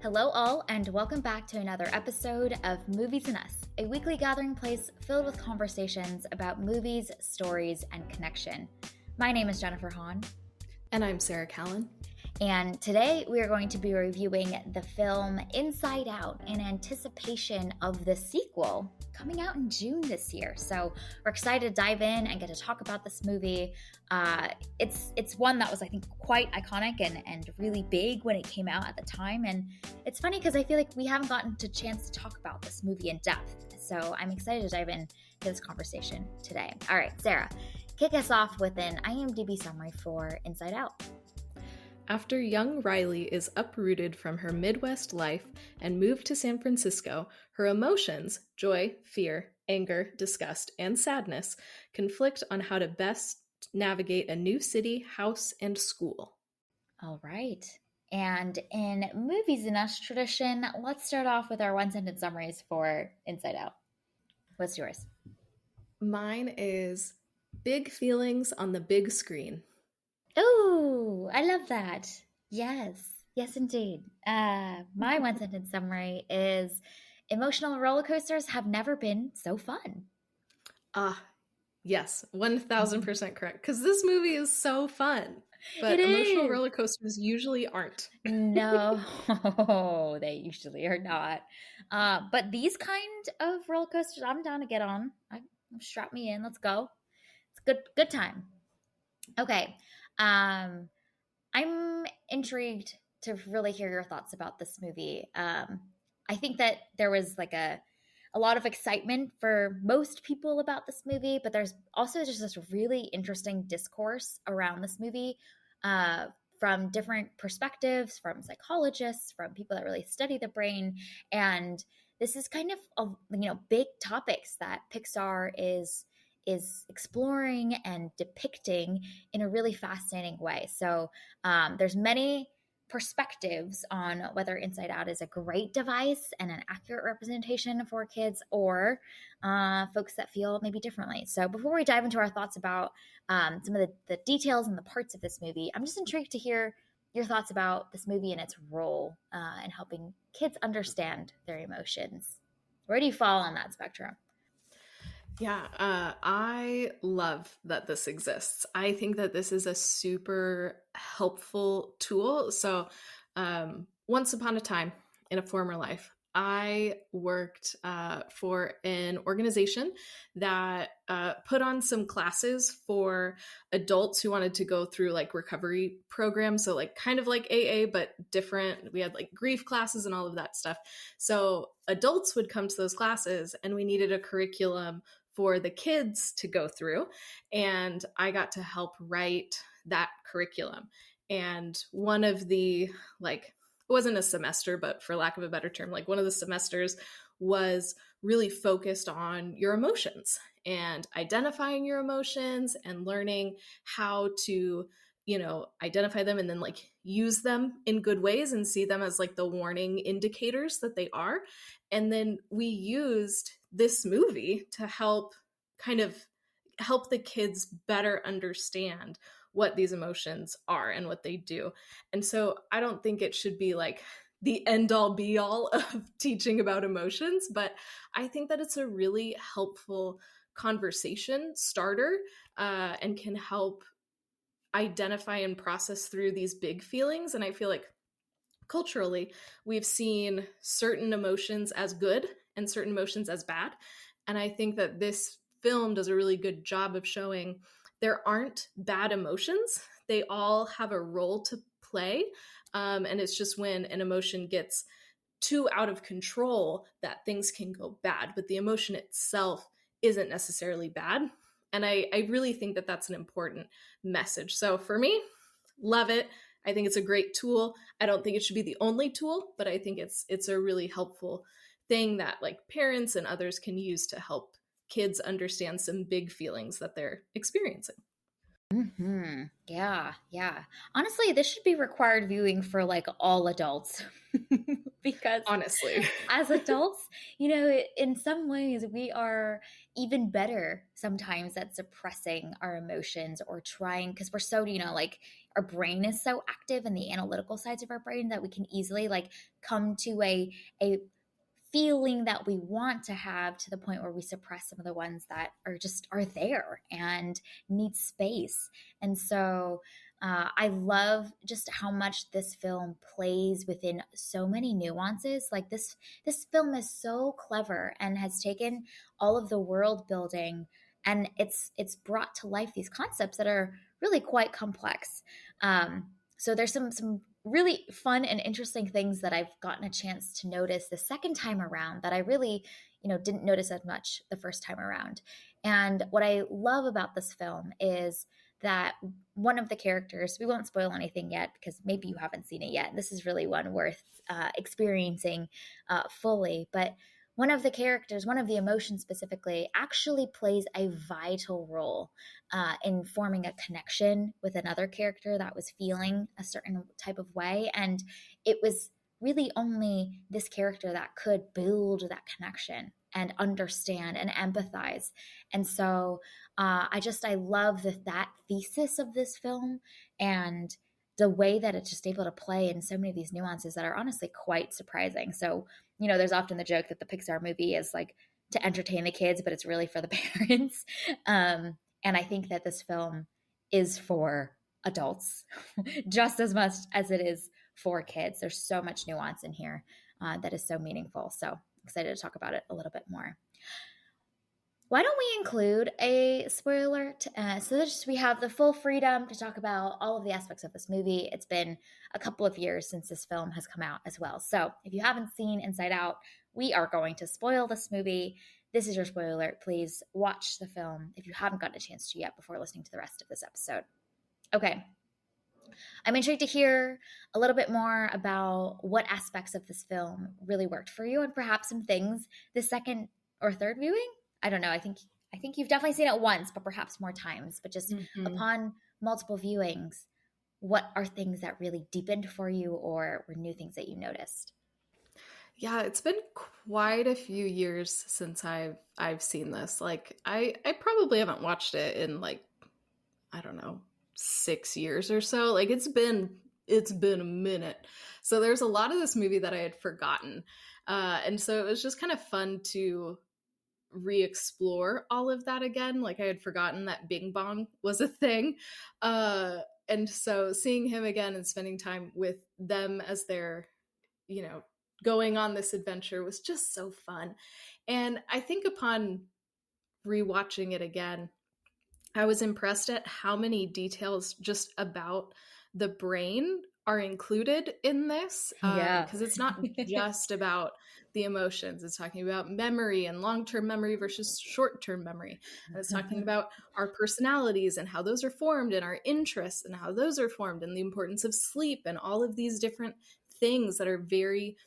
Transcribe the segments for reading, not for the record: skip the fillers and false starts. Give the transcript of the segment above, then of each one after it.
Hello, all, and welcome back to another episode of Movies and Us, a weekly gathering place filled with conversations about movies, stories, and connection. My name is Jennifer Hahn. And I'm Sarah Callan. And today we are going to be reviewing the film Inside Out in anticipation of the sequel coming out in June this year. So we're excited to dive in and get to talk about this movie. It's one that was, I think, quite iconic and really big when it came out at the time. And it's funny because I feel like we haven't gotten a chance to talk about this movie in depth. So I'm excited to dive into this conversation today. All right, Sarah, kick us off with an IMDb summary for Inside Out. After young Riley is uprooted from her Midwest life and moved to San Francisco, her emotions, joy, fear, anger, disgust, and sadness, conflict on how to best navigate a new city, house, and school. All right. And in Movies and Us tradition, let's start off with our one-sentence summaries for Inside Out. What's yours? Mine is big feelings on the big screen. Oh, I love that. Yes, indeed. My one-sentence summary is emotional roller coasters have never been so fun. Yes, 1000% correct. Because this movie is so fun, but emotional roller coasters usually aren't. No, they usually are not. But these kind of roller coasters, I'm down to get on. Strap me in. Let's go. It's good time. Okay. I'm intrigued to really hear your thoughts about this movie. I think that there was like a lot of excitement for most people about this movie, but there's also just this really interesting discourse around this movie from different perspectives, from psychologists, from people that really study the brain. And this is kind of, big topics that Pixar is exploring and depicting in a really fascinating way. So there's many perspectives on whether Inside Out is a great device and an accurate representation for kids or folks that feel maybe differently. So before we dive into our thoughts about some of the details and the parts of this movie, I'm just intrigued to hear your thoughts about this movie and its role in helping kids understand their emotions. Where do you fall on that spectrum? Yeah, I love that this exists. I think that this is a super helpful tool. So once upon a time in a former life, I worked for an organization that put on some classes for adults who wanted to go through like recovery programs. So like kind of like AA, but different. We had like grief classes and all of that stuff. So adults would come to those classes and we needed a curriculum for the kids to go through. And I got to help write that curriculum. And one of the, it wasn't a semester, but for lack of a better term, one of the semesters was really focused on your emotions and identifying your emotions and learning how to, identify them and then use them in good ways and see them as the warning indicators that they are. And then we used this movie to help the kids better understand what these emotions are and what they do. And so I don't think it should be the end all be all of teaching about emotions, but I think that it's a really helpful conversation starter and can help identify and process through these big feelings. And I feel like culturally, we've seen certain emotions as good and certain emotions as bad. And I think that this film does a really good job of showing there aren't bad emotions. They all have a role to play. And it's just when an emotion gets too out of control that things can go bad. But the emotion itself isn't necessarily bad. And I really think that that's an important message. So for me, love it. I think it's a great tool. I don't think it should be the only tool, but I think it's a really helpful thing that parents and others can use to help kids understand some big feelings that they're experiencing. Mm-hmm. Yeah. Honestly, this should be required viewing for all adults because honestly, as adults, in some ways we are even better sometimes at suppressing our emotions or trying because we're so, our brain is so active and the analytical sides of our brain that we can easily like come to a feeling that we want to have to the point where we suppress some of the ones that are there and need space. And so I love just how much this film plays within so many nuances. Like this film is so clever and has taken all of the world building, and it's brought to life these concepts that are really quite complex. So there's some really fun and interesting things that I've gotten a chance to notice the second time around that I really, didn't notice as much the first time around. And what I love about this film is that one of the characters, we won't spoil anything yet because maybe you haven't seen it yet. This is really one worth experiencing fully. But one of the characters, one of the emotions specifically, actually plays a vital role in forming a connection with another character that was feeling a certain type of way. And it was really only this character that could build that connection and understand and empathize. And so I love that thesis of this film and the way that it's just able to play in so many of these nuances that are honestly quite surprising. So, there's often the joke that the Pixar movie is like to entertain the kids, but it's really for the parents. And I think that this film is for adults just as much as it is for kids. There's so much nuance in here that is so meaningful. So excited to talk about it a little bit more. Why don't we include a spoiler so that we have the full freedom to talk about all of the aspects of this movie. It's been a couple of years since this film has come out as well. So if you haven't seen Inside Out, we are going to spoil this movie. This is your spoiler alert. Please watch the film if you haven't gotten a chance to yet before listening to the rest of this episode. Okay. I'm intrigued to hear a little bit more about what aspects of this film really worked for you and perhaps some things the second or third viewing. I don't know. I think you've definitely seen it once, but perhaps more times. But just upon multiple viewings, what are things that really deepened for you or were new things that you noticed? Yeah, it's been quite a few years since I've seen this. Like I probably haven't watched it in like, I don't know, 6 years or so. Like it's been a minute. So there's a lot of this movie that I had forgotten. And so it was just kind of fun to re-explore all of that again. Like I had forgotten that Bing Bong was a thing. And so seeing him again and spending time with them as they're, going on this adventure was just so fun. And I think upon rewatching it again, I was impressed at how many details just about the brain are included in this. Because it's not just about the emotions. It's talking about memory and long-term memory versus short-term memory. And it's talking about our personalities and how those are formed and our interests and how those are formed and the importance of sleep and all of these different things that are very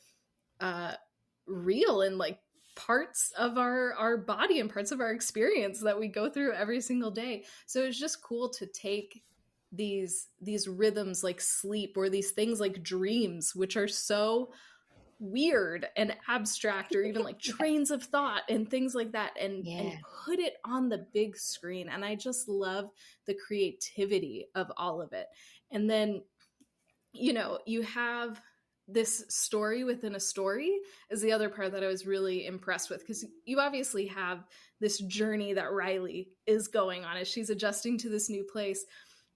real and like parts of our body and parts of our experience that we go through every single day. So it's just cool to take these rhythms like sleep or these things like dreams, which are so weird and abstract, or even like trains of thought and things like that, and put it on the big screen. And I just love the creativity of all of it. And then, you have this story within a story is the other part that I was really impressed with, because you obviously have this journey that Riley is going on as she's adjusting to this new place.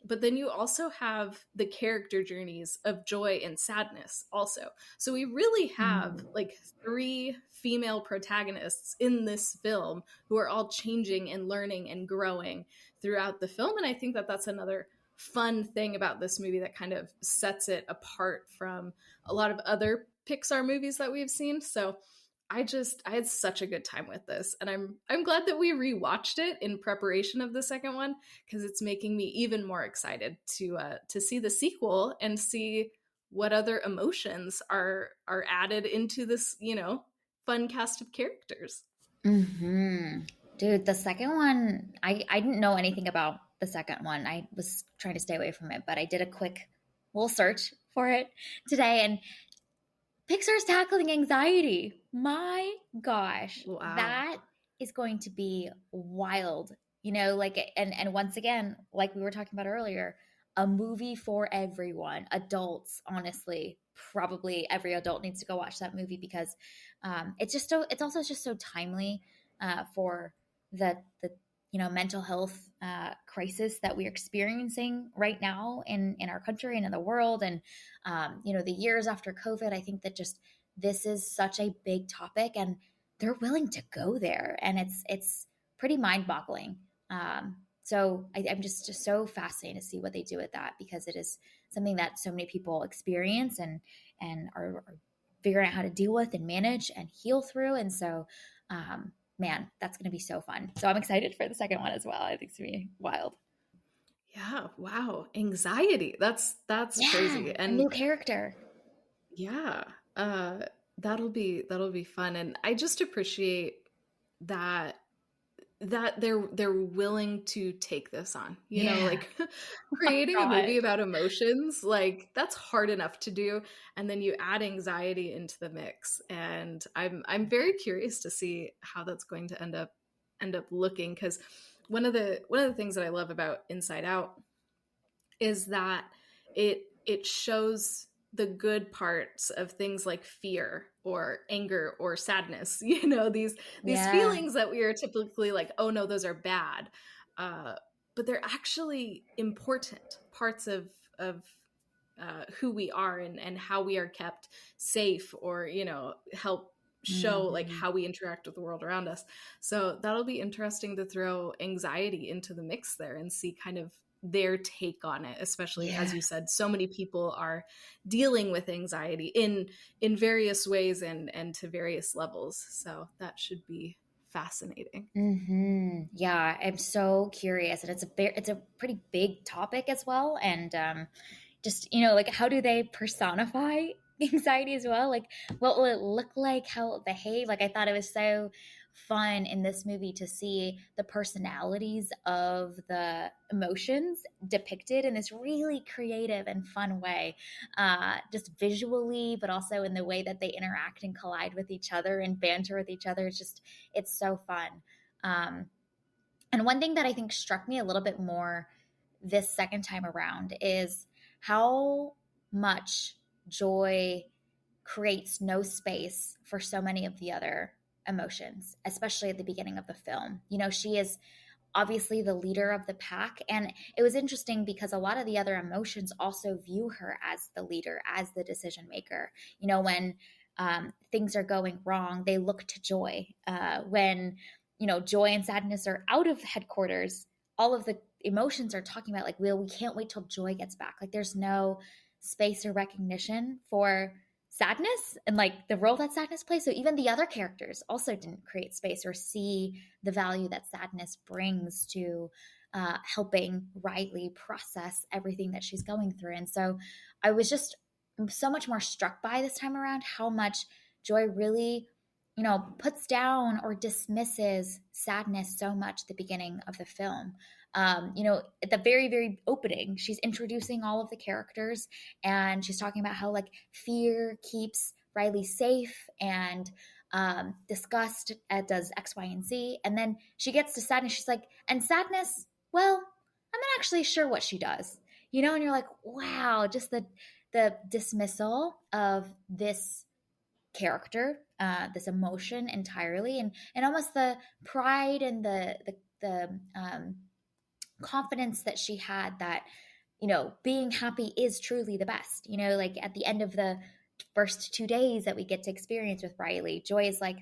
But then you also have the character journeys of joy and sadness also. So we really have like 3 female protagonists in this film who are all changing and learning and growing throughout the film. And I think that that's another fun thing about this movie that kind of sets it apart from a lot of other Pixar movies that we've seen. So I had such a good time with this, and I'm glad that we rewatched it in preparation of the second one, because it's making me even more excited to see the sequel and see what other emotions are added into this, fun cast of characters. Dude, the second one, I didn't know anything about the second one. I was trying to stay away from it, but I did a quick little search for it today, and Pixar's tackling anxiety. My gosh. Wow. That is going to be wild. And once again, like we were talking about earlier, a movie for everyone. Adults, honestly, probably every adult needs to go watch that movie because it's also just so timely for the mental health crisis that we're experiencing right now in our country and in the world, and the years after COVID. I think that just this is such a big topic, and they're willing to go there, and it's pretty mind boggling. So I'm just so fascinated to see what they do with that, because it is something that so many people experience and are figuring out how to deal with and manage and heal through. And so, man, that's going to be so fun. So I'm excited for the second one as well. I think it's going to be wild. Yeah, wow. Anxiety. That's Yeah, crazy. a And new character. yeah, uh that'll be fun. And I just appreciate that they're willing to take this on. Yeah. Like creating a Gosh. movie about emotions, like that's hard enough to do, and then you add anxiety into the mix. And I'm very curious to see how that's going to end up looking, cuz one of the things that I love about Inside Out is that it shows the good parts of things like fear or anger or sadness, these Yeah. feelings that we are typically like, oh no, those are bad, but they're actually important parts of who we are, and how we are kept safe, or help show like Mhm. how we interact with the world around us. So that'll be interesting to throw anxiety into the mix there and see kind of their take on it, especially as Yeah. you said, so many people are dealing with anxiety in various ways and to various levels. So that should be fascinating. Yeah, I'm so curious, and it's a pretty big topic as well. And just like, how do they personify anxiety as well? Like, what will it look like? How will it behave? Like, I thought it was so fun in this movie to see the personalities of the emotions depicted in this really creative and fun way, just visually, but also in the way that they interact and collide with each other and banter with each other. It's so fun. um, and one thing that I think struck me a little bit more this second time around is how much joy creates no space for so many of the other emotions, especially at the beginning of the film. She is obviously the leader of the pack. And it was interesting because a lot of the other emotions also view her as the leader, as the decision maker. When things are going wrong, they look to Joy. When Joy and Sadness are out of headquarters, all of the emotions are talking about, like, well, we can't wait till Joy gets back. Like, there's no space or recognition for sadness and like the role that sadness plays. So even the other characters also didn't create space or see the value that sadness brings to helping Riley process everything that she's going through. And so I was just so much more struck by this time around how much Joy really, puts down or dismisses sadness so much at the beginning of the film. At the very, very opening, she's introducing all of the characters, and she's talking about how like fear keeps Riley safe, and disgust does X, Y, and Z. And then she gets to sadness. She's like, and sadness, well, I'm not actually sure what she does. And you're like, wow, just the dismissal of this character, this emotion entirely, and almost the pride and the confidence that she had that being happy is truly the best. Like at the end of the first 2 days that we get to experience with Riley, Joy is like,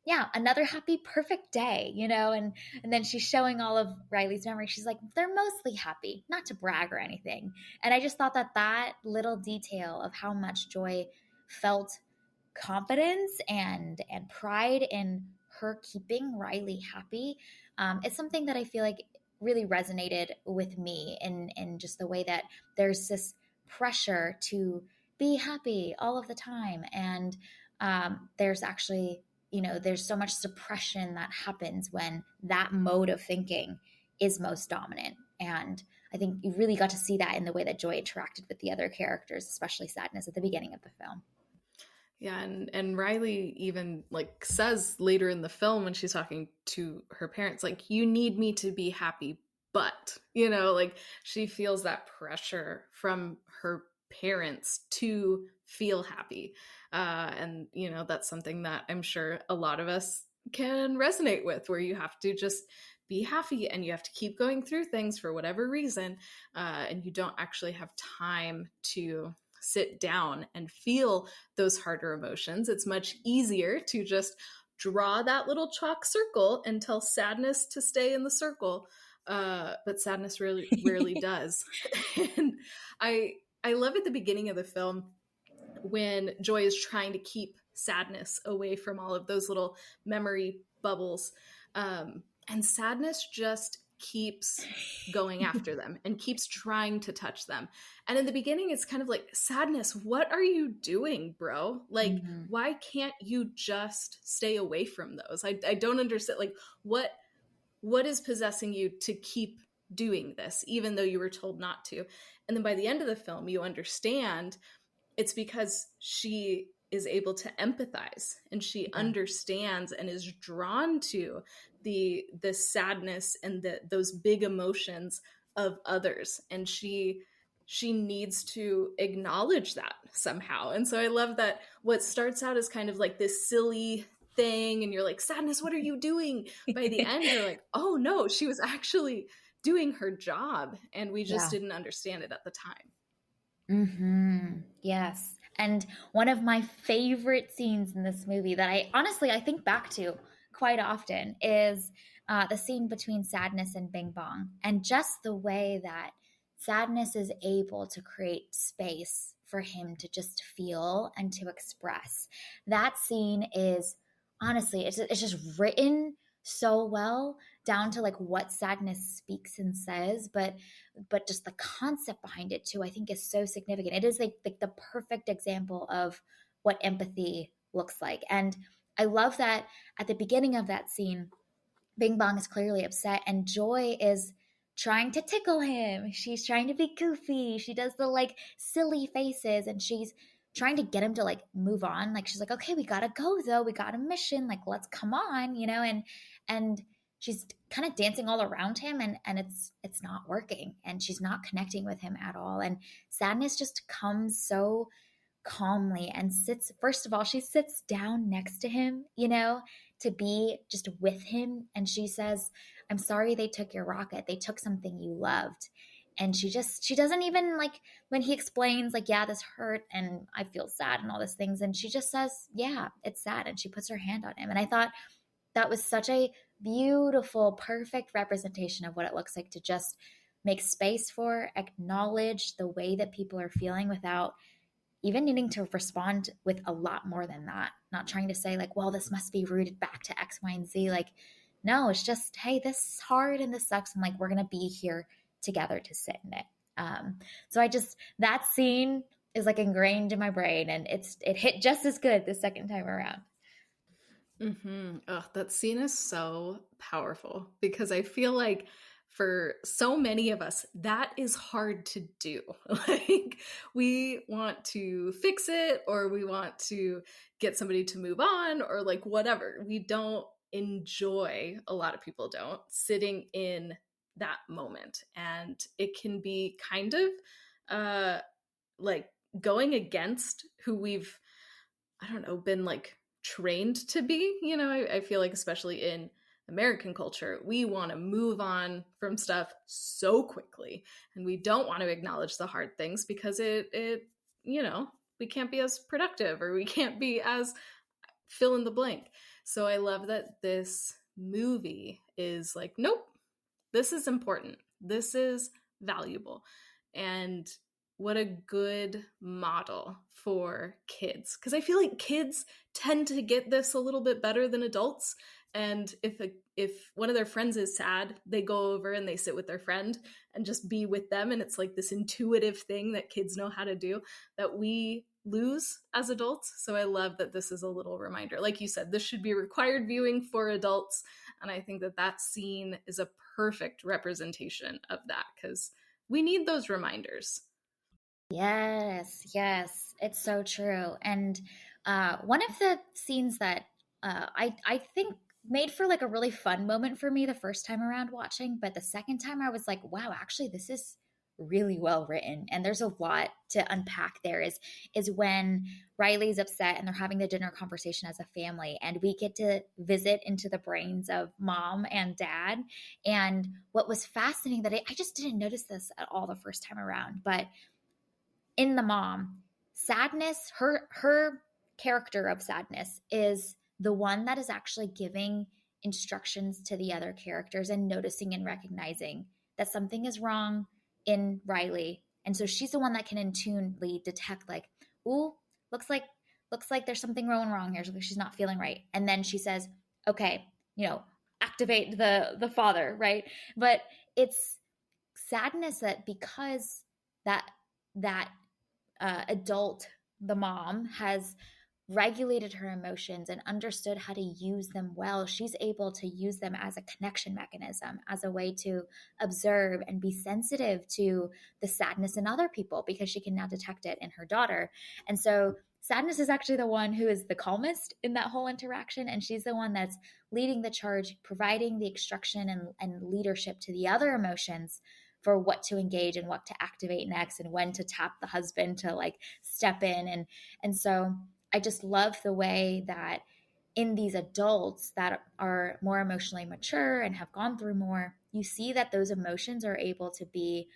yeah, another happy, perfect day, and then she's showing all of Riley's memories. She's like, they're mostly happy, not to brag or anything. And I just thought that little detail of how much Joy felt confidence and pride in her keeping Riley happy, it's something that I feel like really resonated with me in just the way that there's this pressure to be happy all of the time. And there's actually, there's so much suppression that happens when that mode of thinking is most dominant. And I think you really got to see that in the way that Joy interacted with the other characters, especially Sadness at the beginning of the film. Yeah, and Riley even like says later in the film when she's talking to her parents, like, you need me to be happy but, you know, like she feels that pressure from her parents to feel happy. And, you know, that's something that I'm sure a lot of us can resonate with, where you have to just be happy and you have to keep going through things for whatever reason. And you don't actually have time to sit down and feel those harder emotions. It's much easier to just draw that little chalk circle and tell sadness to stay in the circle. But sadness really rarely does. And I love at the beginning of the film when Joy is trying to keep sadness away from all of those little memory bubbles. And sadness just keeps going after them and keeps trying to touch them. And in the beginning, it's kind of like, sadness, what are you doing, bro? Like, Mhm. why can't you just stay away from those? I don't understand. Like, what is possessing you to keep doing this, even though you were told not to? And then by the end of the film, you understand it's because she is able to empathize and she Yeah. understands and is drawn to the sadness and those big emotions of others, and she needs to acknowledge that somehow. And so I love that what starts out as kind of like this silly thing, and you're like, sadness, what are you doing? By the end, you're like, oh no, she was actually doing her job, and we just Yeah. didn't understand it at the time. Yes. And one of my favorite scenes in this movie that I think back to quite often is the scene between Sadness and Bing Bong, and just the way that Sadness is able to create space for him to just feel and to express. That scene is honestly, it's just written so well, down to like what Sadness speaks and says, but just the concept behind it too, I think is so significant. It is like the perfect example of what empathy looks like. And I love that at the beginning of that scene, Bing Bong is clearly upset and Joy is trying to tickle him. She's trying to be goofy. She does the like silly faces and she's trying to get him to like move on. Like she's like, okay, we gotta go though. We got a mission. Like, let's come on, you know, and she's kind of dancing all around him and it's not working and she's not connecting with him at all. And Sadness just comes so calmly and sits, first of all, she sits down next to him, you know, to be just with him. And she says, I'm sorry they took your rocket. They took something you loved. And she doesn't even like, when he explains, like, yeah, this hurt and I feel sad and all these things. And she just says, yeah, it's sad. And she puts her hand on him. And I thought that was such a beautiful, perfect representation of what it looks like to just make space for, acknowledge the way that people are feeling without even needing to respond with a lot more than that. Not trying to say, like, well, this must be rooted back to X, Y, and Z. Like, no, it's just, hey, this is hard and this sucks. And like, we're going to be here together to sit in it. So that scene is like ingrained in my brain and it hit just as good the second time around. Oh, that scene is so powerful because I feel like for so many of us, that is hard to do. Like, we want to fix it or we want to get somebody to move on or like whatever. We don't enjoy, a lot of people don't, sitting in that moment. And it can be kind of like going against who we've, I don't know, been like trained to be. You know, I feel like, especially in American culture, we want to move on from stuff so quickly and we don't want to acknowledge the hard things because it, you know, we can't be as productive or we can't be as fill in the blank. So I love that this movie is like, nope, this is important. This is valuable. And what a good model for kids. Because I feel like kids tend to get this a little bit better than adults. And if one of their friends is sad, they go over and they sit with their friend and just be with them. And it's like this intuitive thing that kids know how to do that we lose as adults. So I love that this is a little reminder. Like you said, this should be required viewing for adults. And I think that that scene is a perfect representation of that because we need those reminders. Yes, it's so true. And one of the scenes that I think made for like a really fun moment for me the first time around watching, but the second time I was like, wow, actually this is really well written, and there's a lot to unpack there. Is when Riley's upset and they're having the dinner conversation as a family, and we get to visit into the brains of mom and dad. And what was fascinating, that I just didn't notice this at all the first time around, but in the mom, Sadness, her character of Sadness is the one that is actually giving instructions to the other characters and noticing and recognizing that something is wrong in Riley. And so she's the one that can intuitively detect, like, ooh, looks like there's something wrong here. She's not feeling right. And then she says, okay, activate the father, right? But it's Sadness that, because that adult, the mom, has regulated her emotions and understood how to use them well, she's able to use them as a connection mechanism, as a way to observe and be sensitive to the sadness in other people, because she can now detect it in her daughter. And so Sadness is actually the one who is the calmest in that whole interaction, and she's the one that's leading the charge, providing the instruction and leadership to the other emotions for what to engage and what to activate next, and when to tap the husband to like step in. And so I just love the way that in these adults that are more emotionally mature and have gone through more, you see that those emotions are able to be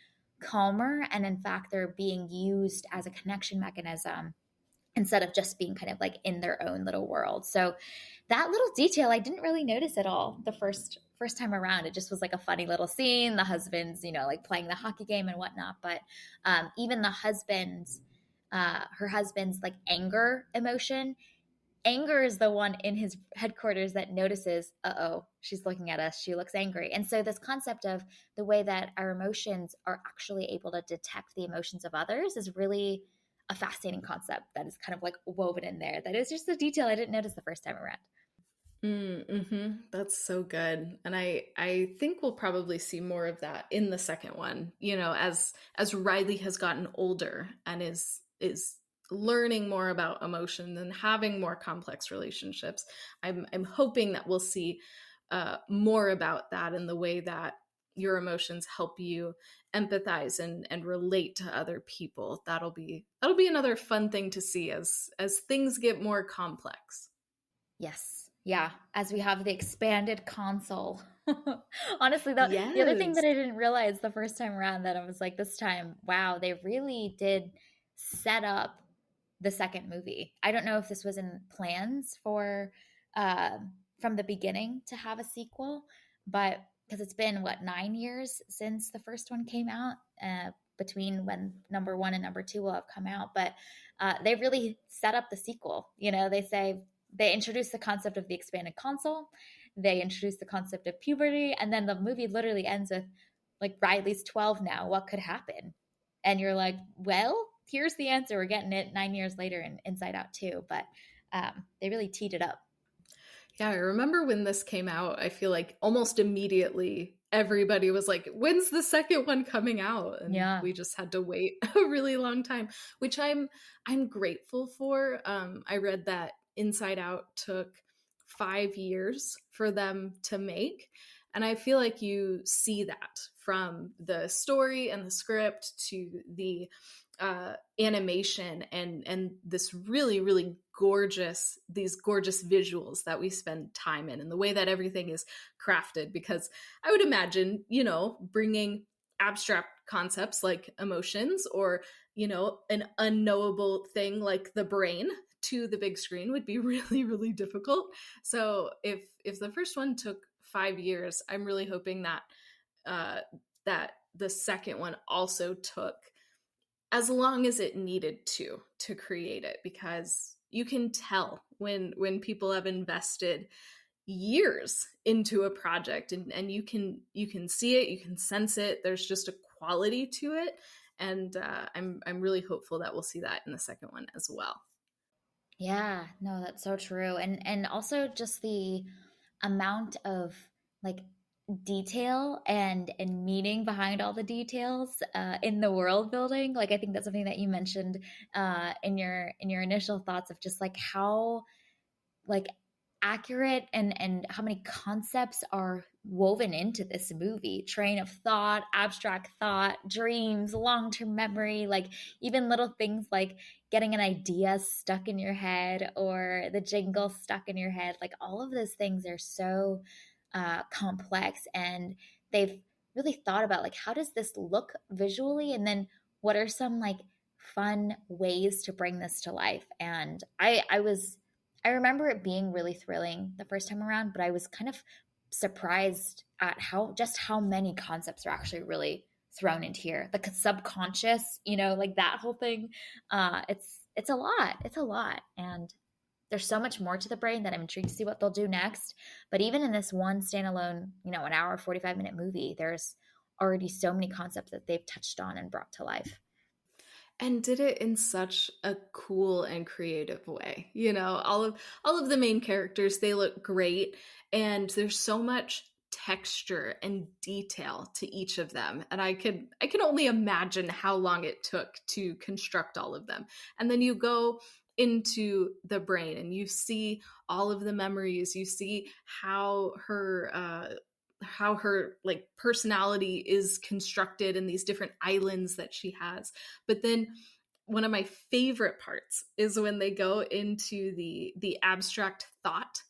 calmer, and in fact they're being used as a connection mechanism instead of just being kind of like in their own little world. So that little detail I didn't really notice at all the first time around. It just was like a funny little scene. The husband's, like playing the hockey game and whatnot. But even the husband's, her husband's like anger emotion. Anger is the one in his headquarters that notices, uh-oh, she's looking at us. She looks angry. And so this concept of the way that our emotions are actually able to detect the emotions of others is really a fascinating concept that is kind of like woven in there. That is just a detail I didn't notice the first time around. Mm-hmm. That's so good. And I think we'll probably see more of that in the second one, as Riley has gotten older and is learning more about emotion and having more complex relationships. I'm hoping that we'll see more about that in the way that your emotions help you empathize and relate to other people. That'll be another fun thing to see as things get more complex. Yes. Yeah. As we have the expanded console. Honestly, the other thing Yes. that I didn't realize the first time around, that I was like, this time, wow, they really did set up the second movie. I don't know if this was in plans for uh, from the beginning to have a sequel, but because it's been what, 9 years since the first one came out, between when number one and number two will have come out, but they really set up the sequel. They introduce the concept of the expanded console, they introduce the concept of puberty, and then the movie literally ends with like, Riley's 12 now. What could happen? And you're like, well, here's the answer. We're getting it 9 years later in Inside Out 2. But they really teed it up. Yeah, I remember when this came out, I feel like almost immediately everybody was like, when's the second one coming out? And Yeah. we just had to wait a really long time, which I'm grateful for. I read that Inside Out took 5 years for them to make. And I feel like you see that from the story and the script to the animation and this really, really these gorgeous visuals that we spend time in, and the way that everything is crafted. Because I would imagine, bringing abstract concepts like emotions, or an unknowable thing like the brain, to the big screen would be really, really difficult. So if the first one took 5 years, I'm really hoping that that the second one also took as long as it needed to create it, because you can tell when people have invested years into a project, and you can see it, you can sense it. There's just a quality to it, and I'm really hopeful that we'll see that in the second one as well. Yeah, no, that's so true. And also just the amount of like detail and meaning behind all the details in the world building. Like, I think that's something that you mentioned in your initial thoughts, of just like how like accurate and how many concepts are woven into this movie. Train of thought, abstract thought, dreams, long-term memory, like even little things like getting an idea stuck in your head or the jingle stuck in your head. Like all of those things are so complex, and they've really thought about like how does this look visually, and then what are some like fun ways to bring this to life. And I remember it being really thrilling the first time around, but I was kind of surprised at how many concepts are actually really thrown into here. The subconscious, like that whole thing. It's a lot. It's a lot. And there's so much more to the brain that I'm intrigued to see what they'll do next. But even in this one standalone, an hour, 45-minute movie, there's already so many concepts that they've touched on and brought to life. And did it in such a cool and creative way. All of the main characters, they look great, and there's so much texture and detail to each of them. And I can only imagine how long it took to construct all of them. And then you go into the brain and you see all of the memories, you see how her like personality is constructed in these different islands that she has. But then one of my favorite parts is when they go into the abstract thought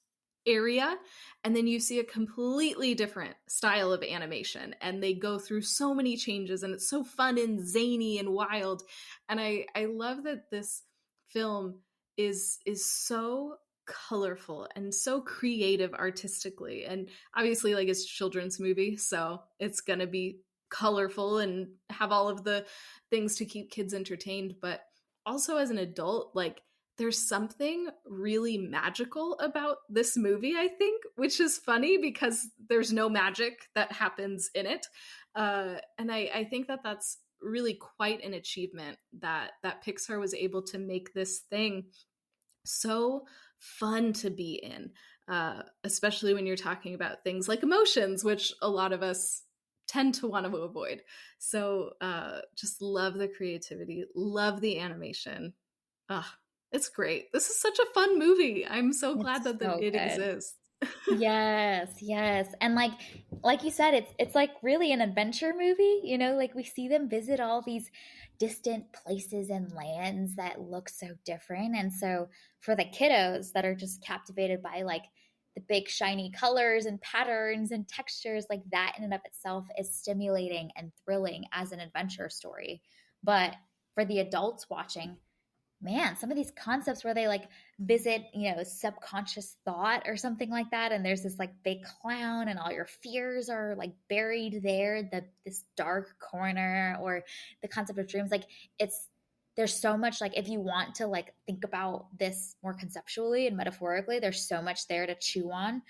area, and then you see a completely different style of animation, and they go through so many changes, and it's so fun and zany and wild. And I love that this film is so colorful and so creative artistically. And obviously, like, it's a children's movie, so it's gonna be colorful and have all of the things to keep kids entertained. But also as an adult, like, there's something really magical about this movie, I think, which is funny because there's no magic that happens in it. And I think that that's really quite an achievement that Pixar was able to make this thing so fun to be in, especially when you're talking about things like emotions, which a lot of us tend to want to avoid. So just love the creativity, love the animation. Ugh, it's great. This is such a fun movie. I'm so glad It's that so it good. exists. Yes, yes. And like you said, it's like really an adventure movie, like we see them visit all these distant places and lands that look so different. And so for the kiddos that are just captivated by like the big shiny colors and patterns and textures, like that in and of itself is stimulating and thrilling as an adventure story. But for the adults watching, man, some of these concepts where they like visit, subconscious thought or something like that, and there's this like big clown, and all your fears are like buried there, this dark corner, or the concept of dreams. Like there's so much, like if you want to like think about this more conceptually and metaphorically, there's so much there to chew on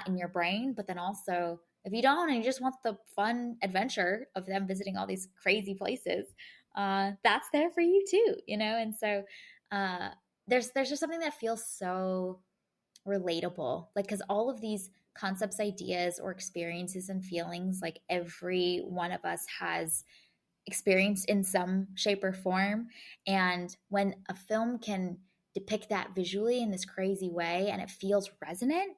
in your brain. But then also, if you don't and you just want the fun adventure of them visiting all these crazy places, that's there for you too, And so uh, there's just something that feels so relatable, like because all of these concepts, ideas, or experiences and feelings, like every one of us has experienced in some shape or form. And when a film can depict that visually in this crazy way and it feels resonant,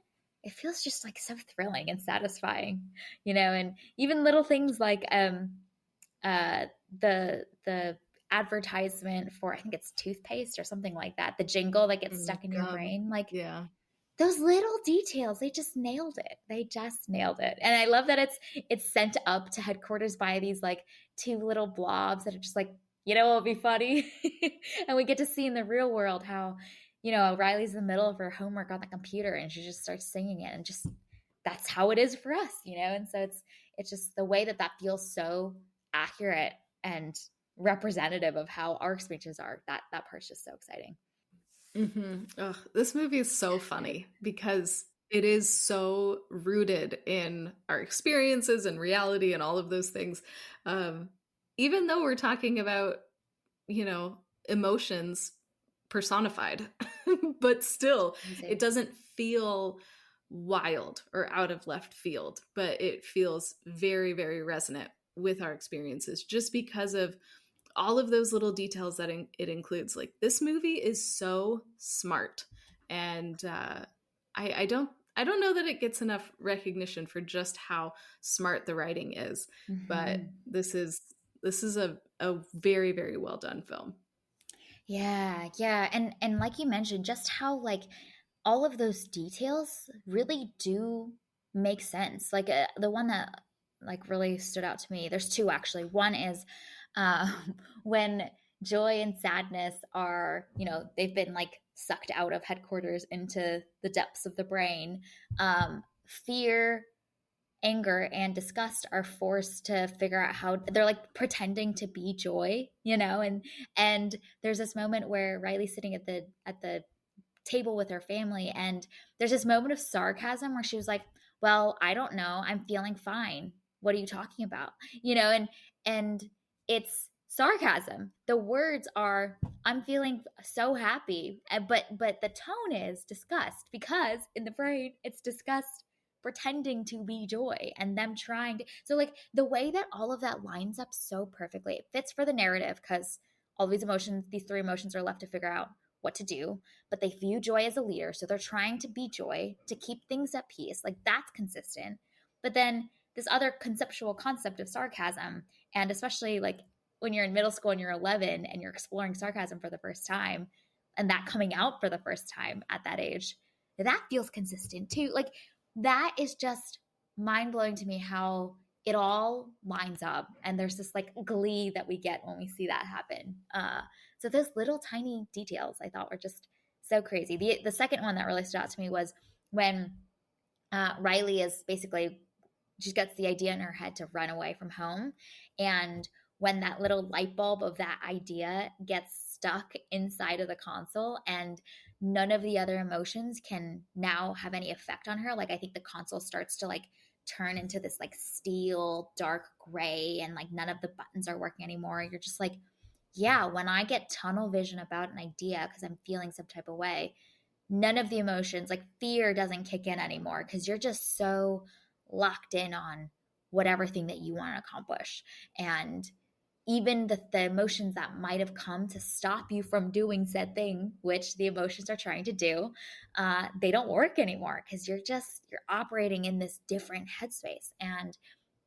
it feels just like so thrilling and satisfying, And even little things like uh, the advertisement for, I think it's toothpaste or something like that, the jingle that gets stuck in your brain, like Yeah. those little details, they just nailed it. They just nailed it. And I love that it's sent up to headquarters by these like two little blobs that are just like, it'll be funny. And we get to see in the real world how, Riley's in the middle of her homework on the computer and she just starts singing it, and just that's how it is for us, And so it's just the way that feels so accurate and representative of how our experiences are. That part's just so exciting. Ugh, this movie is so funny because it is so rooted in our experiences and reality and all of those things. Even though we're talking about, emotions personified, but still, it doesn't feel wild or out of left field, but it feels very, very resonant with our experiences just because of all of those little details that it includes. Like, this movie is so smart, and I don't know that it gets enough recognition for just how smart the writing is, but Mhm. this is a very, very well done film. Yeah, yeah. And like you mentioned, just how like all of those details really do make sense. Like the one that like really stood out to me, there's two actually. One is uh when joy and sadness are, they've been like sucked out of headquarters into the depths of the brain. Fear, anger, and disgust are forced to figure out how they're like pretending to be joy, and there's this moment where Riley's sitting at the table with her family, and there's this moment of sarcasm where she was like, well, I don't know, I'm feeling fine, what are you talking about, and it's sarcasm. The words are, I'm feeling so happy, but the tone is disgust, because in the brain it's disgust pretending to be joy, and them trying to, so like the way that all of that lines up so perfectly, it fits for the narrative because all these emotions, these three emotions, are left to figure out what to do, but they view joy as a leader, so they're trying to be joy to keep things at peace, like that's consistent. But then this other conceptual concept of sarcasm, and especially like when you're in middle school and you're 11 and you're exploring sarcasm for the first time, and that coming out for the first time at that age, that feels consistent too. Like that is just mind blowing to me how it all lines up, and there's this like glee that we get when we see that happen. So those little tiny details I thought were just so crazy. The second one that really stood out to me was when Riley is basically, she gets the idea in her head to run away from home, and when that little light bulb of that idea gets stuck inside of the console, and none of the other emotions can now have any effect on her, like I think the console starts to like turn into this like steel dark gray, and like none of the buttons are working anymore. You're just like, yeah, when I get tunnel vision about an idea because I'm feeling some type of way, none of the emotions, like fear, doesn't kick in anymore because you're just so locked in on whatever thing that you want to accomplish. And even the emotions that might have come to stop you from doing said thing, which the emotions are trying to do, they don't work anymore because you're operating in this different headspace. And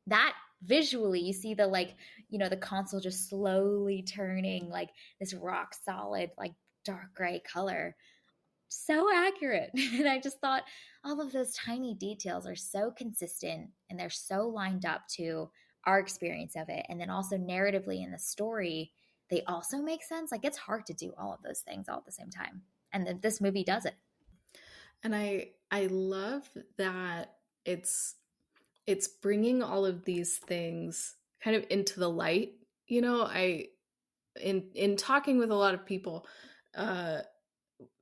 that visually, you see the like, the console just slowly turning like this rock solid like dark gray color, so accurate. And I just thought all of those tiny details are so consistent, and they're so lined up to our experience of it. And then also narratively in the story, they also make sense. Like it's hard to do all of those things all at the same time. And then this movie does it. And I love that it's bringing all of these things kind of into the light. I in talking with a lot of people, uh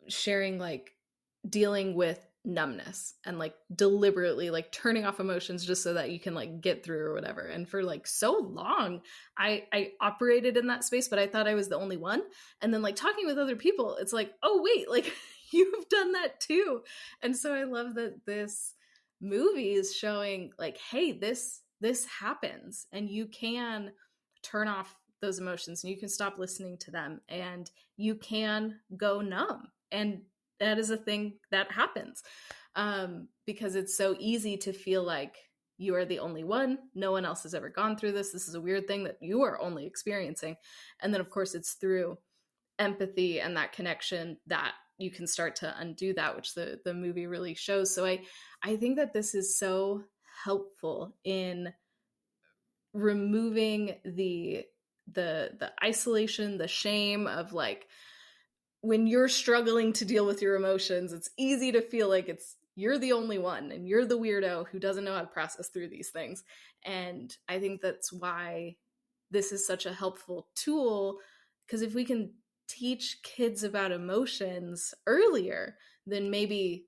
sharing like dealing with numbness and like deliberately like turning off emotions just so that you can like get through or whatever. And for like so long I operated in that space, but I thought I was the only one. And then like talking with other people, it's like, oh wait, like you've done that too. And so I love that this movie is showing like, hey, this happens, and you can turn off those emotions, and you can stop listening to them, and you can go numb. And that is a thing that happens, because it's so easy to feel like you are the only one. No one else has ever gone through this. This is a weird thing that you are only experiencing. And then, of course, it's through empathy and that connection that you can start to undo that, which the movie really shows. So I think that this is so helpful in removing the isolation, the shame of like, when you're struggling to deal with your emotions, it's easy to feel like you're the only one and you're the weirdo who doesn't know how to process through these things. And I think that's why this is such a helpful tool, because if we can teach kids about emotions earlier, then maybe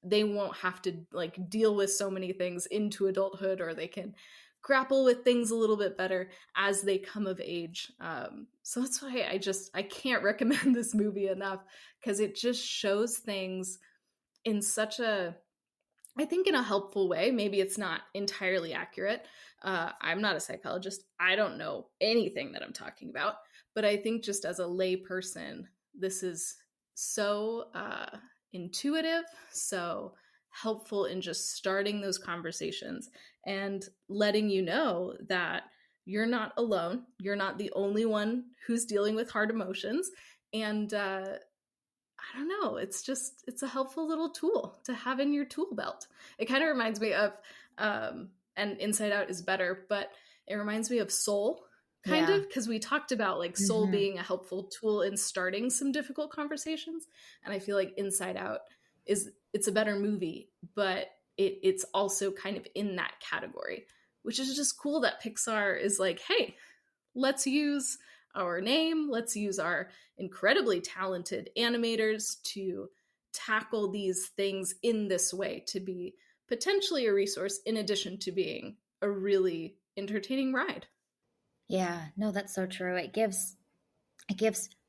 they won't have to like deal with so many things into adulthood, or they can grapple with things a little bit better as they come of age. So that's why I can't recommend this movie enough, because it just shows things in such a, I think, in a helpful way. Maybe it's not entirely accurate. I'm not a psychologist. I don't know anything that I'm talking about, but I think just as a lay person, this is so intuitive, so helpful in just starting those conversations and letting you know that you're not alone. You're not the only one who's dealing with hard emotions. And I don't know, it's a helpful little tool to have in your tool belt. It kind of reminds me of, and Inside Out is better, but it reminds me of Soul, kind Yeah. of, because we talked about like Soul Hmm. being a helpful tool in starting some difficult conversations. And I feel like Inside Out it's a better movie, but it's also kind of in that category, which is just cool that Pixar is like, hey, let's use our name, let's use our incredibly talented animators to tackle these things in this way, to be potentially a resource in addition to being a really entertaining ride. Yeah, no, that's so true. It gives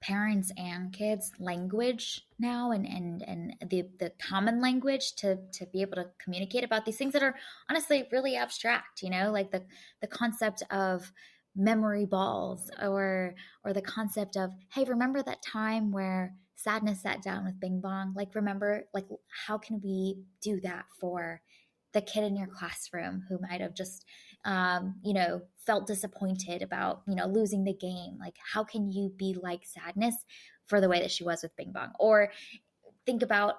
parents and kids language now, and the common language to be able to communicate about these things that are honestly really abstract, like the concept of memory balls, or the concept of, hey, remember that time where Sadness sat down with Bing Bong? Like, remember, like, how can we do that for the kid in your classroom who might have just felt disappointed about, losing the game? Like, how can you be like Sadness for the way that she was with Bing Bong? Or think about,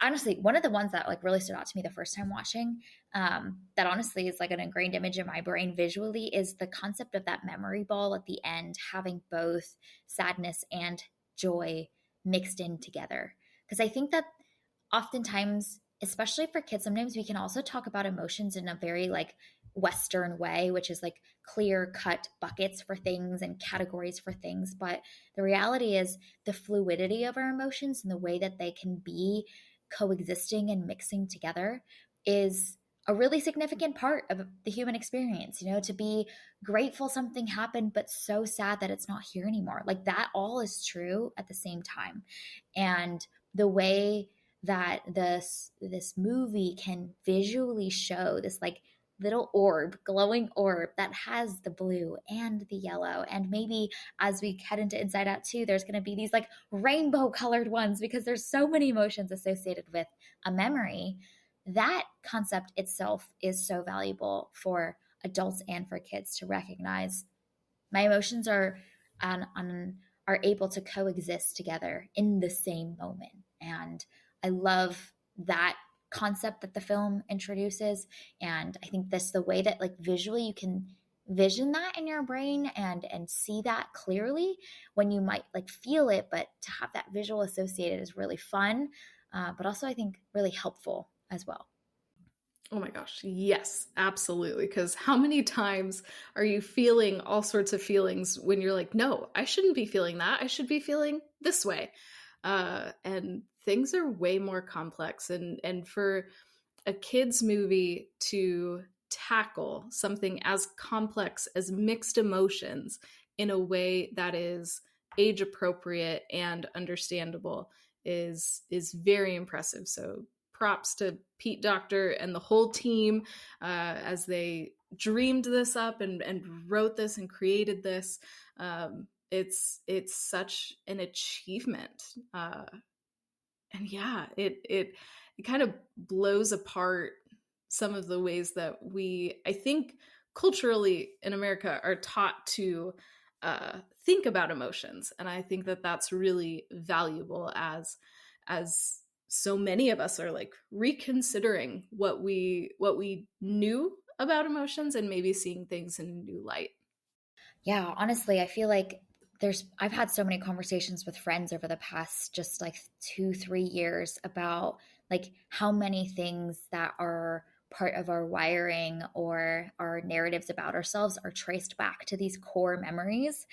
honestly, one of the ones that like really stood out to me the first time watching, that honestly is like an ingrained image in my brain visually, is the concept of that memory ball at the end having both sadness and joy mixed in together. Because I think that oftentimes, especially for kids, sometimes we can also talk about emotions in a very like Western way, which is like clear cut buckets for things and categories for things. But the reality is the fluidity of our emotions and the way that they can be coexisting and mixing together is a really significant part of the human experience. To be grateful something happened, but so sad that it's not here anymore. Like, that all is true at the same time. And the way that this movie can visually show this like little orb, glowing orb that has the blue and the yellow, and maybe as we head into Inside Out 2, there's going to be these like rainbow colored ones, because there's so many emotions associated with a memory. That concept itself is so valuable for adults and for kids to recognize. My emotions are able to coexist together in the same moment. And I love that concept that the film introduces. And I think that's the way that like visually you can vision that in your brain and see that clearly when you might like feel it, but to have that visual associated is really fun, but also I think really helpful as well. Oh my gosh, yes, absolutely. Because how many times are you feeling all sorts of feelings when you're like, no, I shouldn't be feeling that. I should be feeling this way. And things are way more complex. And for a kids' movie to tackle something as complex as mixed emotions in a way that is age appropriate and understandable is very impressive. So props to Pete Docter and the whole team, as they dreamed this up and wrote this and created this. It's such an achievement, and yeah, it kind of blows apart some of the ways that we, I think, culturally in America are taught to think about emotions, and I think that that's really valuable as so many of us are like reconsidering what we knew about emotions and maybe seeing things in a new light. Yeah, honestly, I feel like I've had so many conversations with friends over the past just like 2, 3 years about like how many things that are part of our wiring or our narratives about ourselves are traced back to these core memories,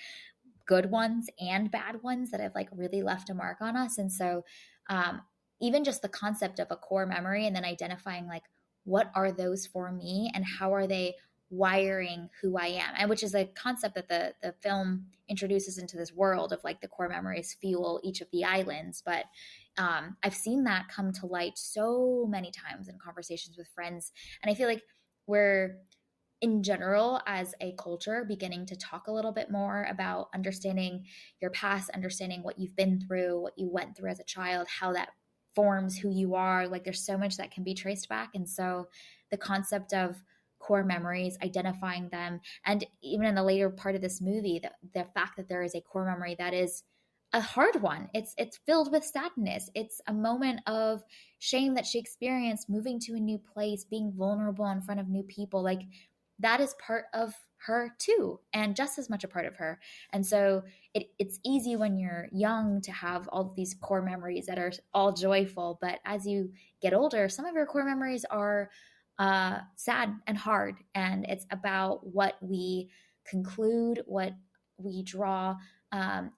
good ones and bad ones that have like really left a mark on us. And so, um, even just the concept of a core memory and then identifying like what are those for me and how are they wiring who I am, and which is a concept that the film introduces into this world of like the core memories fuel each of the islands. But I've seen that come to light so many times in conversations with friends, and I feel like we're in general as a culture beginning to talk a little bit more about understanding your past, understanding what you've been through, what you went through as a child, how that forms who you are. Like there's so much that can be traced back. And so the concept of core memories, identifying them, and even in the later part of this movie, the fact that there is a core memory that is a hard one. It's filled with sadness. It's a moment of shame that she experienced moving to a new place, being vulnerable in front of new people. Like that is part of her too, and just as much a part of her. And so it's easy when you're young to have all of these core memories that are all joyful, but as you get older, some of your core memories are sad and hard, and it's about what we conclude, what we draw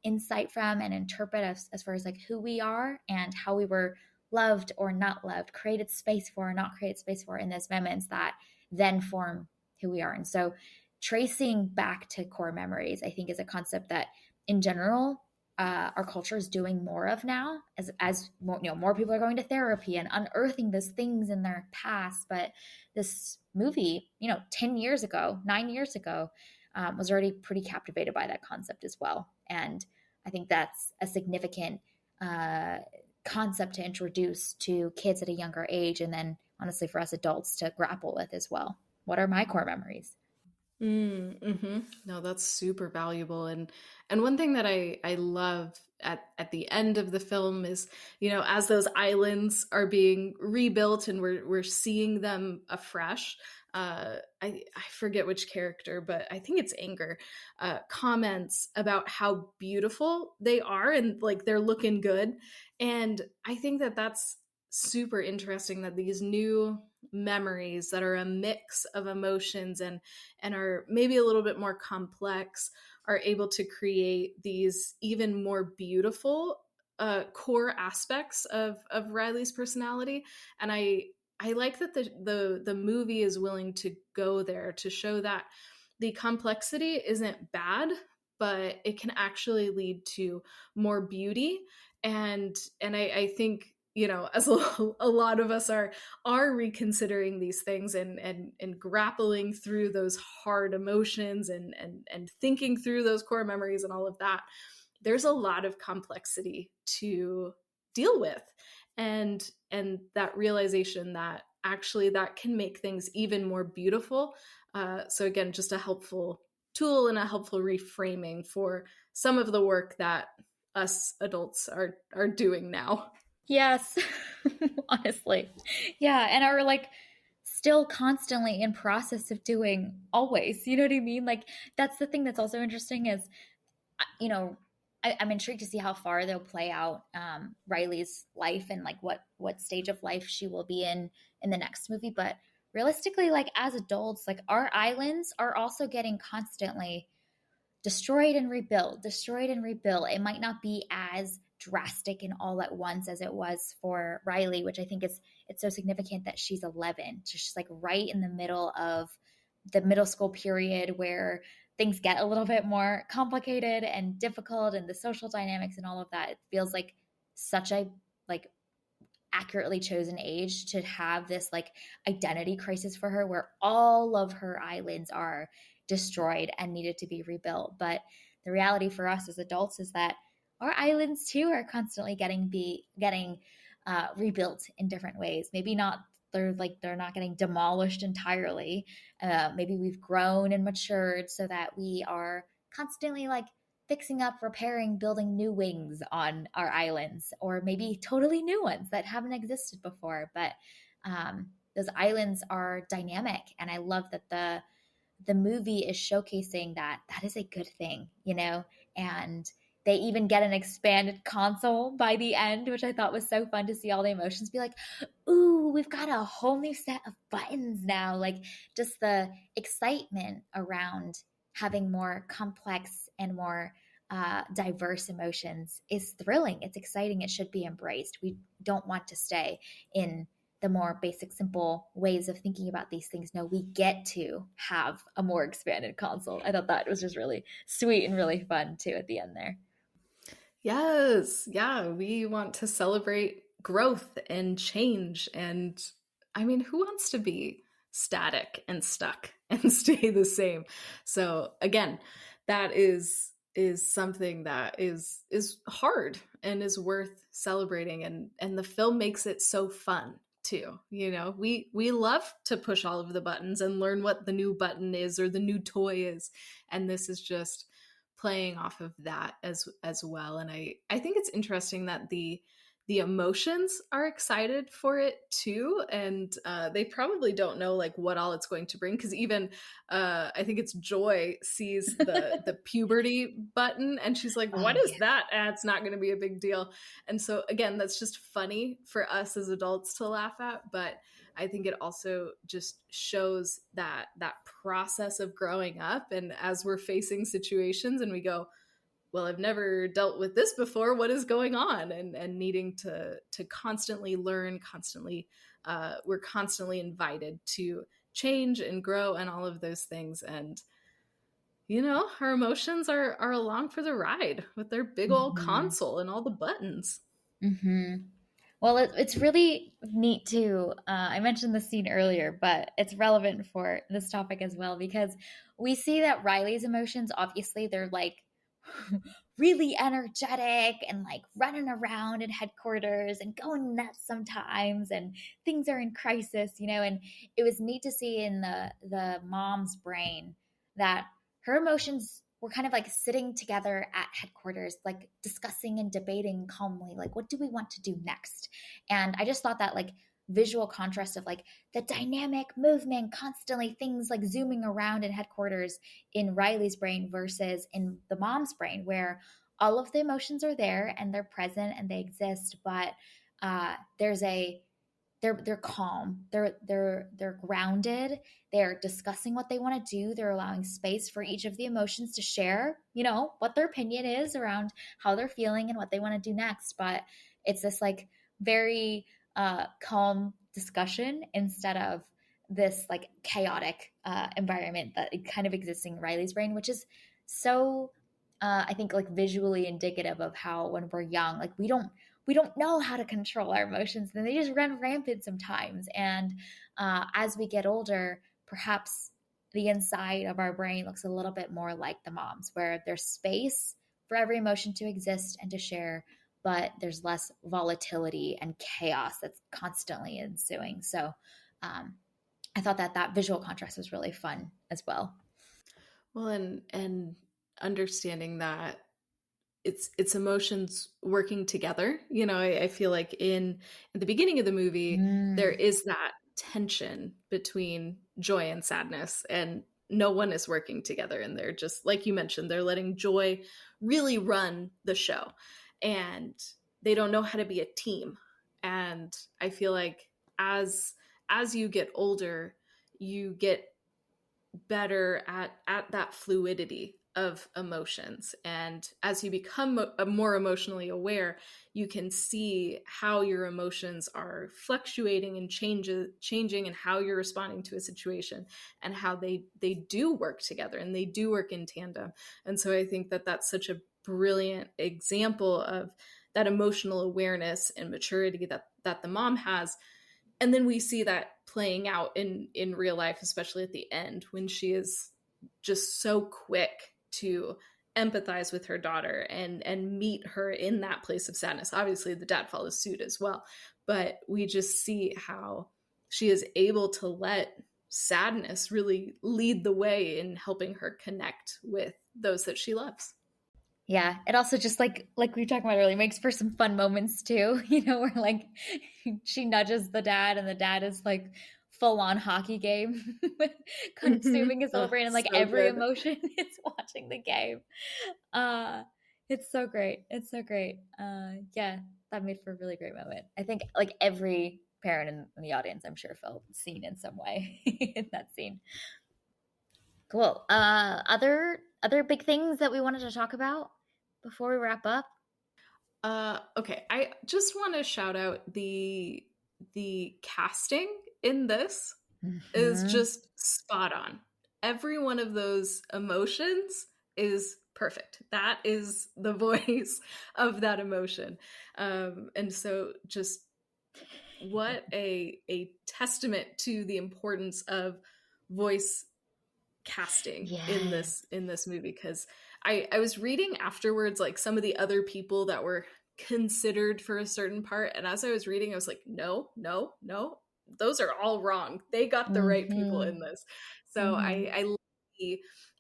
insight from and interpret as far as like who we are and how we were loved or not loved, created space for or not created space for in those moments that then form who we are. And so tracing back to core memories, I think, is a concept that in general our culture is doing more of now, as more, more people are going to therapy and unearthing those things in their past. But this movie, 10 years ago, 9 years ago, was already pretty captivated by that concept as well. And I think that's a significant concept to introduce to kids at a younger age, and then honestly for us adults to grapple with as well. What are my core memories? Mm-hmm. No, that's super valuable. And one thing that I love at the end of the film is, as those islands are being rebuilt and we're seeing them afresh. I forget which character, but I think it's Anger, comments about how beautiful they are and like they're looking good. And I think that that's super interesting that these new memories that are a mix of emotions and are maybe a little bit more complex are able to create these even more beautiful core aspects of Riley's personality. And I like that the movie is willing to go there to show that the complexity isn't bad, but it can actually lead to more beauty. And I think, as a lot of us are reconsidering these things and grappling through those hard emotions and thinking through those core memories and all of that, there's a lot of complexity to deal with. And that realization that actually that can make things even more beautiful. So again, just a helpful tool and a helpful reframing for some of the work that us adults are doing now. Yes, honestly. Yeah, and are like still constantly in process of doing always. You know what I mean? Like that's the thing that's also interesting is, I'm intrigued to see how far they'll play out Riley's life and like what stage of life she will be in the next movie. But realistically, like as adults, like our islands are also getting constantly destroyed and rebuilt, destroyed and rebuilt. It might not be as drastic and all at once as it was for Riley, which I think it's so significant that she's 11. So she's like right in the middle of the middle school period where things get a little bit more complicated and difficult, and the social dynamics and all of that. It feels like such a like accurately chosen age to have this like identity crisis for her where all of her islands are destroyed and needed to be rebuilt. But the reality for us as adults is that our islands too are constantly getting rebuilt in different ways. Maybe not they're not getting demolished entirely. Maybe we've grown and matured so that we are constantly like fixing up, repairing, building new wings on our islands, or maybe totally new ones that haven't existed before. But those islands are dynamic, and I love that the movie is showcasing that that is a good thing, and they even get an expanded console by the end, which I thought was so fun to see all the emotions be like, ooh, we've got a whole new set of buttons now. Like just the excitement around having more complex and more diverse emotions is thrilling. It's exciting. It should be embraced. We don't want to stay in the more basic, simple ways of thinking about these things. No, we get to have a more expanded console. I thought that was just really sweet and really fun too at the end there. Yes. Yeah. We want to celebrate growth and change. And I mean, who wants to be static and stuck and stay the same? So again, that is is something that is hard and is worth celebrating, and the film makes it so fun too. You know, we love to push all of the buttons and learn what the new button is or the new toy is, and this is just playing off of that as well. And I think it's interesting that the emotions are excited for it too, and they probably don't know like what all it's going to bring, because even I think it's Joy sees the puberty button and she's like, Oh what is yeah. that? It's not going to be a big deal. And so again, that's just funny for us as adults to laugh at, but I think it also just shows that process of growing up, and as we're facing situations and we go, well, I've never dealt with this before, what is going on, and needing to constantly learn, constantly we're constantly invited to change and grow and all of those things. And you know, our emotions are along for the ride with their big old Hmm. console and all the buttons. Hmm. Well, it's really neat too. I mentioned the scene earlier, but it's relevant for this topic as well because we see that Riley's emotions, obviously, they're like really energetic and like running around in headquarters and going nuts sometimes, and things are in crisis, you know. And it was neat to see in the mom's brain that her emotions were kind of like sitting together at headquarters, like discussing and debating calmly, like, what do we want to do next? And I just thought that, like, visual contrast of like the dynamic movement, constantly things like zooming around in headquarters in Riley's brain versus in the mom's brain, where all of the emotions are there and they're present and they exist, but there's a they're calm, they're grounded, they're discussing what they want to do, they're allowing space for each of the emotions to share, you know, what their opinion is around how they're feeling and what they want to do next. But it's this like very calm discussion instead of this like chaotic environment that kind of exists in Riley's brain, which is so I think like visually indicative of how when we're young, like we don't know how to control our emotions, and they just run rampant sometimes. And as we get older, perhaps the inside of our brain looks a little bit more like the mom's, where there's space for every emotion to exist and to share, but there's less volatility and chaos that's constantly ensuing. So um, I thought that that visual contrast was really fun as well. Well, and understanding that it's emotions working together. You know, I feel like in the beginning of the movie there Mm. is that tension between joy and sadness, and no one is working together, and they're just like you mentioned, they're letting joy really run the show, and they don't know how to be a team. And I feel like as you get older, you get better at that fluidity of emotions, and as you become more emotionally aware, you can see how your emotions are fluctuating and changing, and how you're responding to a situation, and how they do work together and they do work in tandem. And so I think that that's such a brilliant example of that emotional awareness and maturity that the mom has. And then we see that playing out in real life, especially at the end when she is just so quick to empathize with her daughter and meet her in that place of sadness. Obviously the dad follows suit as well, but we just see how she is able to let sadness really lead the way in helping her connect with those that she loves. Yeah, it also just like we were talking about earlier, makes for some fun moments too. You know, where like she nudges the dad, and the dad is like full on hockey game, consuming his whole Oh, brain, and like so every good. emotion is watching the game. Uh, it's so great. It's so great. Yeah, that made for a really great moment. I think like every parent in the audience, I'm sure, felt seen in some way in that scene. Cool. Other big things that we wanted to talk about before we wrap up? Okay, I just want to shout out the casting in this is Hmm. just spot on. Every one of those emotions is perfect. That is the voice of that emotion. And so just what a testament to the importance of voice casting Yeah. in this movie, because I was reading afterwards, like some of the other people that were considered for a certain part. And as I was reading, I was like, no, no, no, those are all wrong. They got the right people Mm-hmm. in this. So Mm-hmm. I love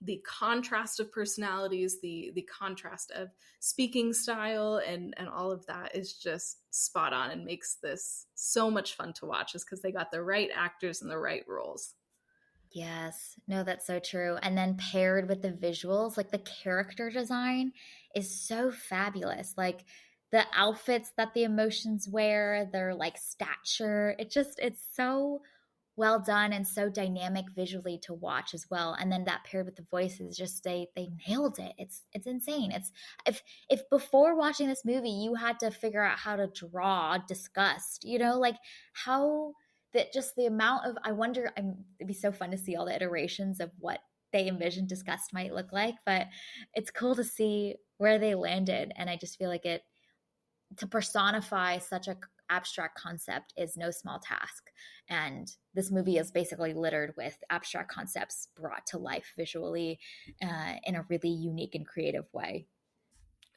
the contrast of personalities, the contrast of speaking style, and all of that is just spot on and makes this so much fun to watch, is because they got the right actors and the right roles. Yes, no, that's so true. And then paired with the visuals, like the character design is so fabulous. Like the outfits that the emotions wear, their like stature, it's so well done and so dynamic visually to watch as well. And then that paired with the voices, just they nailed it. It's insane. It's if before watching this movie you had to figure out how to draw disgust, like how that just the amount of I wonder it'd be so fun to see all the iterations of what they envisioned disgust might look like, but it's cool to see where they landed. And I just feel like it to personify such a abstract concept is no small task, and this movie is basically littered with abstract concepts brought to life visually in a really unique and creative way.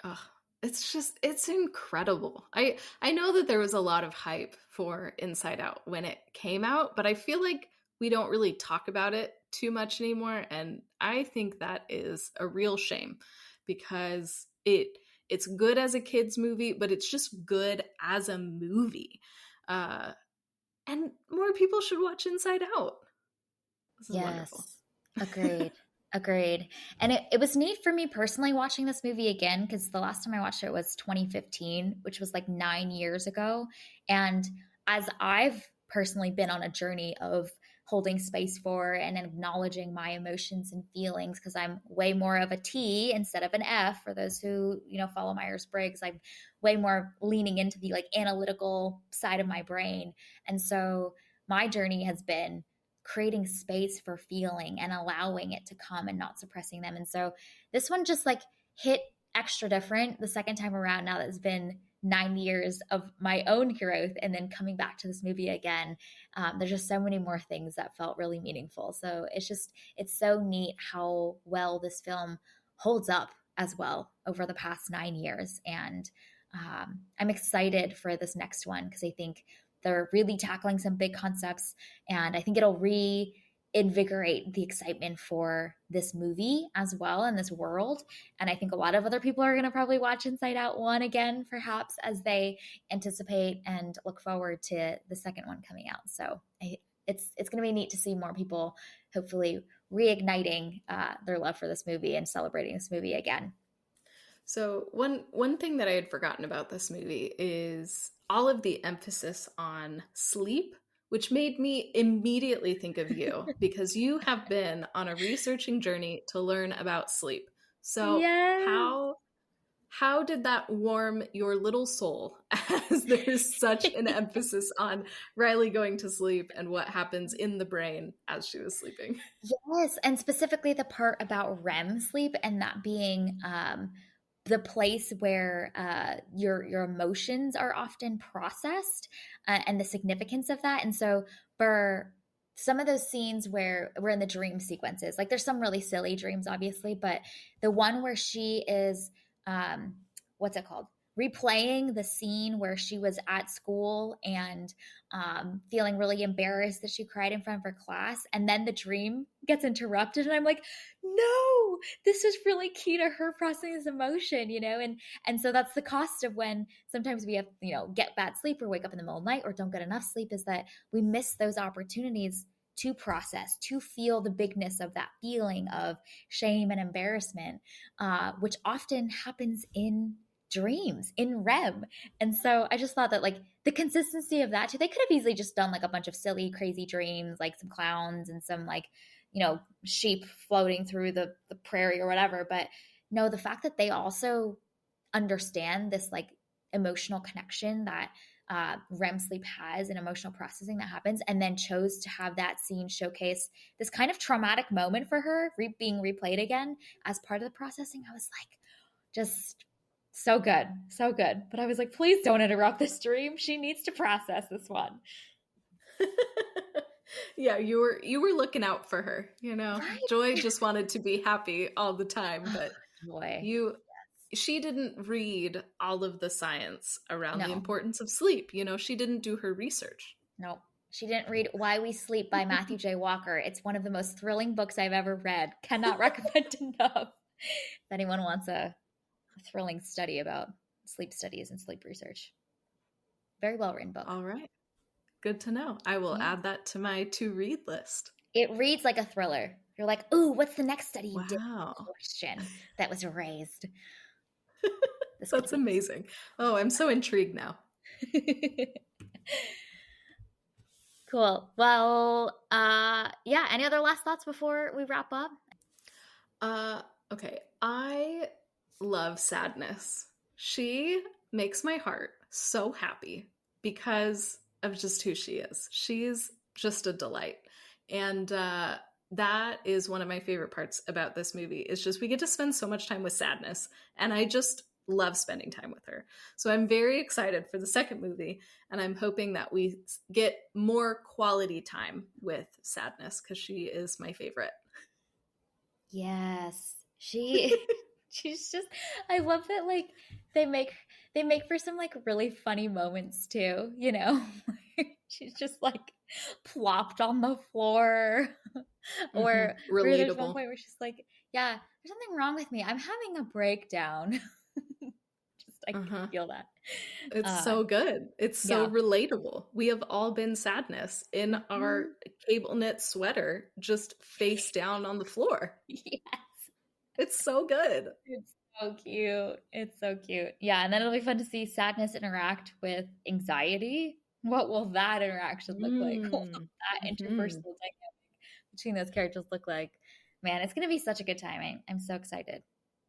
Oh, it's incredible. I know that there was a lot of hype for Inside Out when it came out, but I feel like we don't really talk about it too much anymore, and I think that is a real shame, because it's good as a kids movie, but it's just good as a movie. Uh and more people should watch Inside Out. This is wonderful. Yes, agreed. Agreed. And it was neat for me personally watching this movie again because the last time I watched it was 2015, which was like 9 years ago. And as I've personally been on a journey of holding space for and acknowledging my emotions and feelings, because I'm way more of a T instead of an F for those who, follow Myers-Briggs. I'm way more leaning into the like analytical side of my brain. And so my journey has been creating space for feeling and allowing it to come and not suppressing them. And so this one just like hit extra different the second time around, now that it's been 9 years of my own growth and then coming back to this movie again. There's just so many more things that felt really meaningful. So it's so neat how well this film holds up as well over the past 9 years. And I'm excited for this next one because I think they're really tackling some big concepts, and I think it'll reinvigorate the excitement for this movie as well and this world. And I think a lot of other people are going to probably watch Inside Out 1 again, perhaps, as they anticipate and look forward to the second one coming out. So it's going to be neat to see more people hopefully reigniting their love for this movie and celebrating this movie again. So one thing that I had forgotten about this movie is all of the emphasis on sleep, which made me immediately think of you because you have been on a researching journey to learn about sleep. So Yes. how did that warm your little soul as there's such an emphasis on Riley going to sleep and what happens in the brain as she was sleeping? Yes, and specifically the part about REM sleep and that being the place where your emotions are often processed, and the significance of that. And so for some of those scenes where we're in the dream sequences, like there's some really silly dreams, obviously, but the one where she is, um, what's it called? Replaying the scene where she was at school and feeling really embarrassed that she cried in front of her class. And then the dream gets interrupted. And I'm like, no, this is really key to her processing this emotion, and so that's the cost of when sometimes we have, get bad sleep or wake up in the middle of the night or don't get enough sleep, is that we miss those opportunities to process, to feel the bigness of that feeling of shame and embarrassment, which often happens in dreams in REM. And so I just thought that like the consistency of that too, they could have easily just done like a bunch of silly, crazy dreams, like some clowns and some like, sheep floating through the prairie or whatever. But no, the fact that they also understand this like emotional connection that REM sleep has and emotional processing that happens, and then chose to have that scene showcase this kind of traumatic moment for her being replayed again as part of the processing. I was like, just so good, so good. But I was like, please don't interrupt this dream. She needs to process this one. Yeah, you were looking out for her, Right? Joy just wanted to be happy all the time, but boy. She didn't read all of the science around No. the importance of sleep. She didn't do her research. No, she didn't read Why We Sleep by Matthew J. Walker. It's one of the most thrilling books I've ever read. Cannot recommend enough. If anyone wants a thrilling study about sleep studies and sleep research. Very well written book. All right. Good to know. I will add that to my to-read list. It reads like a thriller. You're like, ooh, what's the next study you did? Wow. Question that was raised. That's amazing. Oh, I'm so intrigued now. Cool. Well, yeah. Any other last thoughts before we wrap up? Okay. I love Sadness. She makes my heart so happy because of just who she is. She's just a delight. And that is one of my favorite parts about this movie. Is just we get to spend so much time with Sadness, and I just love spending time with her. So I'm very excited for the second movie, and I'm hoping that we get more quality time with Sadness because she is my favorite. Yes, she's just, I love that, like, they make for some like really funny moments too, she's just like plopped on the floor. Or there's one point where she's like, yeah, there's something wrong with me, I'm having a breakdown. Just I can feel that. It's so good. It's so relatable. We have all been Sadness in our cable knit sweater, just face down on the floor. Yes. It's so good. It's so cute. It's so cute. Yeah, and then it'll be fun to see Sadness interact with anxiety. What will that interaction look like? What will that interpersonal dynamic between those characters look like? Man, it's going to be such a good time. I'm so excited.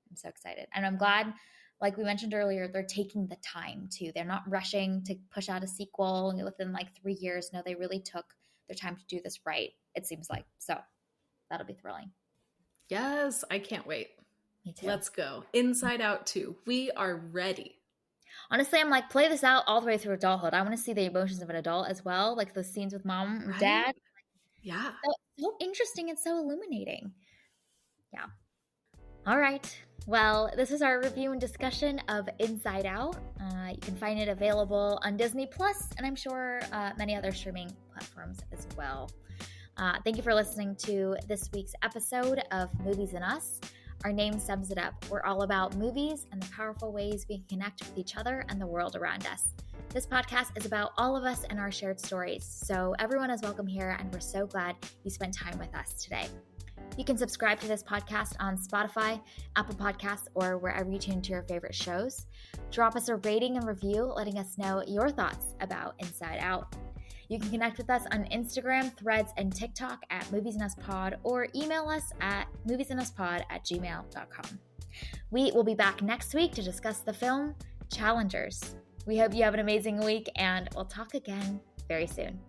I'm so excited. And I'm glad, like we mentioned earlier, they're taking the time too. They're not rushing to push out a sequel within like 3 years. No, they really took their time to do this right, it seems like. So that'll be thrilling. Yes, I can't wait. Me too. Let's go. Inside Out 2. We are ready. Honestly, I'm like, play this out all the way through adulthood. I want to see the emotions of an adult as well, like the scenes with mom and dad. Yeah. So interesting and so illuminating. Yeah. All right. Well, this is our review and discussion of Inside Out. You can find it available on Disney Plus, and I'm sure many other streaming platforms as well. Thank you for listening to this week's episode of Movies and Us. Our name sums it up. We're all about movies and the powerful ways we can connect with each other and the world around us. This podcast is about all of us and our shared stories, so everyone is welcome here, and we're so glad you spent time with us today. You can subscribe to this podcast on Spotify, Apple Podcasts, or wherever you tune to your favorite shows. Drop us a rating and review, letting us know your thoughts about Inside Out. You can connect with us on Instagram, Threads, and TikTok at moviesandUsPod, or email us at moviesandUsPod@gmail.com. We will be back next week to discuss the film Challengers. We hope you have an amazing week, and we'll talk again very soon.